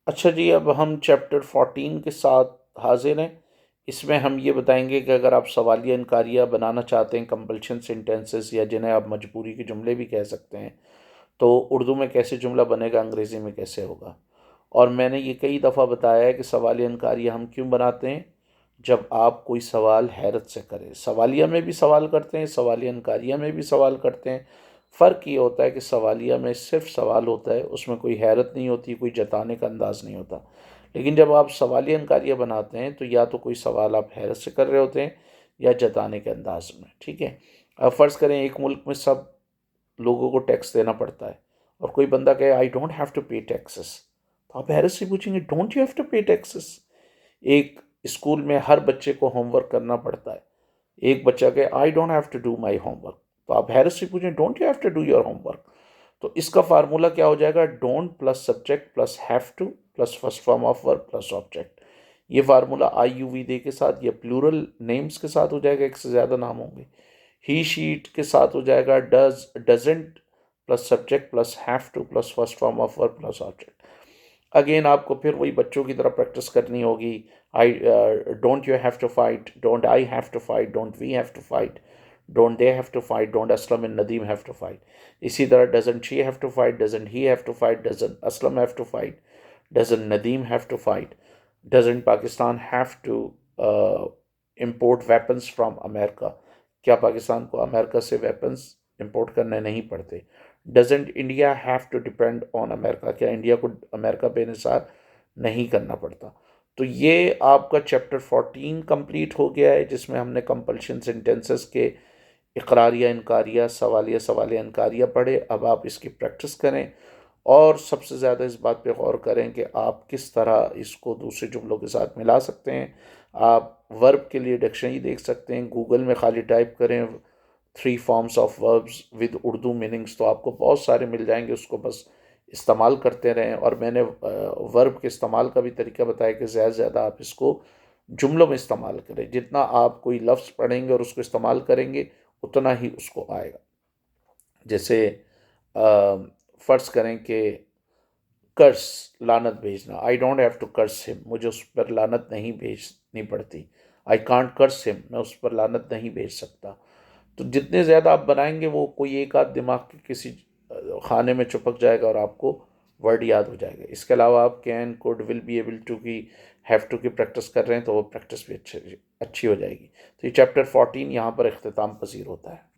اچھا جی، اب ہم چیپٹر 14 کے ساتھ حاضر ہیں۔ اس میں ہم یہ بتائیں گے کہ اگر آپ سوالیہ انکاریہ بنانا چاہتے ہیں، کمپلشن سینٹینسز یا جنہیں آپ مجبوری کے جملے بھی کہہ سکتے ہیں، تو اردو میں کیسے جملہ بنے گا، انگریزی میں کیسے ہوگا۔ اور میں نے یہ کئی دفعہ بتایا ہے کہ سوالیہ انکاریہ ہم کیوں بناتے ہیں؟ جب آپ کوئی سوال حیرت سے کریں، سوالیہ میں بھی سوال کرتے ہیں، سوالیہ انکاریہ میں بھی سوال کرتے ہیں۔ فرق یہ ہوتا ہے کہ سوالیہ میں صرف سوال ہوتا ہے، اس میں کوئی حیرت نہیں ہوتی، کوئی جتانے کا انداز نہیں ہوتا۔ لیکن جب آپ سوالیہ انکاریہ بناتے ہیں تو یا تو کوئی سوال آپ حیرت سے کر رہے ہوتے ہیں یا جتانے کے انداز میں، ٹھیک ہے۔ اب فرض کریں ایک ملک میں سب لوگوں کو ٹیکس دینا پڑتا ہے، اور کوئی بندہ کہے I don't have to pay taxes, تو آپ حیرت سے پوچھیں گے don't you have to pay taxes? ایک اسکول میں ہر بچے کو ہوم ورک کرنا پڑتا ہے، ایک بچہ کہے I don't have to do my homework, تو آپ حیرت سے پوچھیں don't you have to do your homework? تو اس کا فارمولا کیا ہو جائے گا؟ Don't plus subject plus have to plus first form of verb plus object. یہ formula I you we they کے ساتھ یا پلورل نیمز کے ساتھ ہو جائے گا، ایک سے زیادہ نام ہوں گے۔ ہی شیٹ کے ساتھ ہو جائے گا does doesn't plus subject plus have to plus first form of verb plus object. Again آپ کو پھر وہی بچوں کی طرح پریکٹس کرنی ہوگی۔ I don't you have to fight, don't I have to fight, don't we have to fight, don't they have to fight, don't Aslam and Nadeem have to fight. اسی طرح doesn't she have to fight, doesn't he have to fight, doesn't Aslam have to fight, doesn't Nadeem have to fight, doesn't Pakistan have to import weapons from America, کیا پاکستان کو امریکہ سے weapons import کرنے نہیں پڑتے؟ Doesn't India have to depend on America, کیا India کو امریکہ بے نثار نہیں کرنا پڑتا؟ تو یہ آپ کا چیپٹر 14 کمپلیٹ ہو گیا ہے، جس میں ہم نے کمپلشن سینٹینسز کے اقراریہ انکاریہ سوالیہ انکاریہ پڑھے۔ اب آپ اس کی پریکٹس کریں، اور سب سے زیادہ اس بات پہ غور کریں کہ آپ کس طرح اس کو دوسرے جملوں کے ساتھ ملا سکتے ہیں۔ آپ ورب کے لیے ڈکشنری دیکھ سکتے ہیں، گوگل میں خالی ٹائپ کریں 3 forms of verbs with Urdu meanings, تو آپ کو بہت سارے مل جائیں گے، اس کو بس استعمال کرتے رہیں۔ اور میں نے ورب کے استعمال کا بھی طریقہ بتایا کہ زیادہ سے زیادہ آپ اس کو جملوں میں استعمال کریں، جتنا آپ کوئی لفظ پڑھیں گے اور اس کو استعمال کریں گے اتنا ہی اس کو آئے گا۔ جیسے فرض کریں کہ کرس، لعنت بھیجنا، آئی ڈونٹ ہیو ٹو کرس ہم، مجھے اس پر لعنت نہیں بھیجنی پڑتی، آئی کانٹ کرس ہم، میں اس پر لعنت نہیں بھیج سکتا۔ تو جتنے زیادہ آپ بنائیں گے وہ کوئی ایک آدھ دماغ کے کسی خانے میں چپک جائے گا اور آپ کو ورڈ یاد ہو جائے گا۔ اس کے علاوہ آپ can, could, will be able to کی، ہیو ٹو کی پریکٹس کر رہے ہیں تو وہ پریکٹس بھی اچھی ہو جائے گی۔ تو یہ چیپٹر 14 یہاں پر اختتام پذیر ہوتا ہے۔